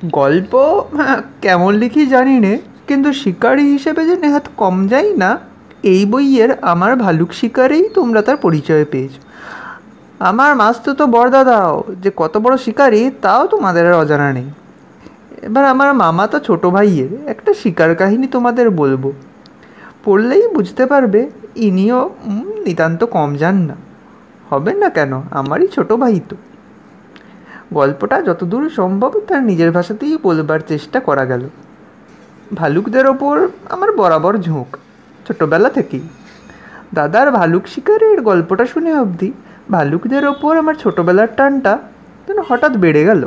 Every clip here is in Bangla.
গল্প কেমন লিখি জানি নে, কিন্তু শিকারী হিসেবে যে নেহাত কম যাই না, এই বইয়ের আমার ভালুক শিকারেই তোমরা তার পরিচয় পেয়েছ। আমার মাস্তুতো বড়দাদাও যে কত বড় শিকারী তাও তোমাদের আর অজানা নেই। এবার আমার মামা তো ছোটো ভাইয়ের একটা শিকার কাহিনী তোমাদের বলবো, পড়লেই বুঝতে পারবে ইনিও নিতান্ত কম যান না। হবেন না কেন, আমারই ছোটো ভাই তো। গল্পটা যতদূর সম্ভব তার নিজের ভাষাতেই বলবার চেষ্টা করা গেল। ভালুকদের ওপর আমার বরাবর ঝোঁক, ছোটোবেলা থেকেই। দাদার ভালুক শিকারের গল্পটা শুনে অবধি ভালুকদের ওপর আমার ছোটোবেলার টানটা যেন হঠাৎ বেড়ে গেল।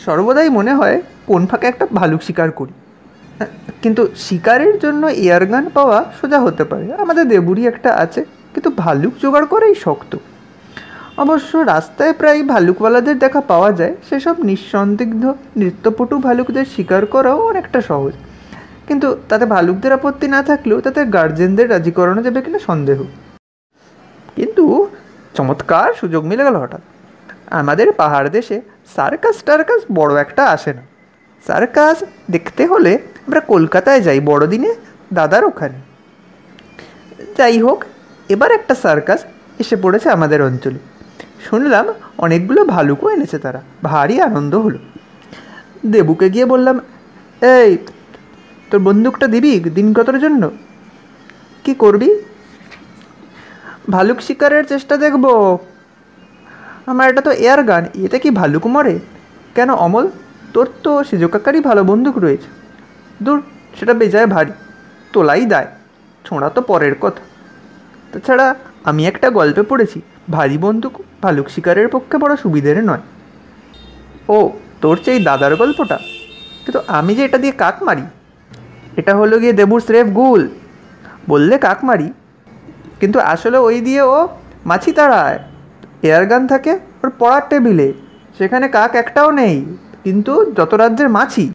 সর্বদাই মনে হয় কোন ফাঁকে একটা ভালুক শিকার করি। কিন্তু শিকারের জন্য এয়ারগান পাওয়া সোজা হতে পারে, আমাদের দেবুরই একটা আছে, কিন্তু ভালুক জোগাড় করাই শক্ত। অবশ্য রাস্তায় প্রায় ভালুকওয়ালাদের দেখা পাওয়া যায়, সেসব নিঃসন্দিগ্ধ নৃত্যপটু ভালুকদের শিকার করাও অনেকটা সহজ। কিন্তু তাতে ভালুকদের আপত্তি না থাকলেও তাতে গার্জেনদের রাজি করানো যাবে কিনা সন্দেহ। কিন্তু চমৎকার সুযোগ মিলে গেল হঠাৎ। আমাদের পাহাড় দেশে সার্কাস টার্কাস বড় একটা আসে না। সার্কাস দেখতে হলে আমরা কলকাতায় যাই বড়দিনে দাদার ওখানে। যাই হোক, এবার একটা সার্কাস এসে পড়েছে আমাদের অঞ্চলে। শুনলাম অনেকগুলো ভালুকও এনেছে তারা, ভারী আনন্দ হলো। দেবুকে গিয়ে বললাম, এই তোর বন্দুকটা দিবি দিন কতর জন্য? কি করবি? ভালুক শিকারের চেষ্টা দেখব। আমার এটা তো এয়ার গান, এতে কি ভালুক মরে? কেন অমল, তোর তো সিজোকাকারই ভালো বন্দুক রয়েছে। দূর, সেটা বেজায় ভারী, তোলাই দায়, ছোঁড়া তো পরের কথা। তাছাড়া আমি একটা গল্পে পড়েছি ভারী বন্দুক ভালুক শিকারের পক্ষে বড় সুবিধের নয়। ও, তোর চেয়ে দাদার গল্পটা? কিন্তু আমি যে এটা দিয়ে কাক মারি, এটা হলো গিয়ে দেবুর স্রেফ গুল। বললে কাক মারি, কিন্তু আসলে ওই দিয়ে ও মাছি তাড়ায়। এয়ারগান থাকে ওর পড়ার টেবিলে, সেখানে কাক একটাও নেই, কিন্তু যত রাজ্যের মাছি।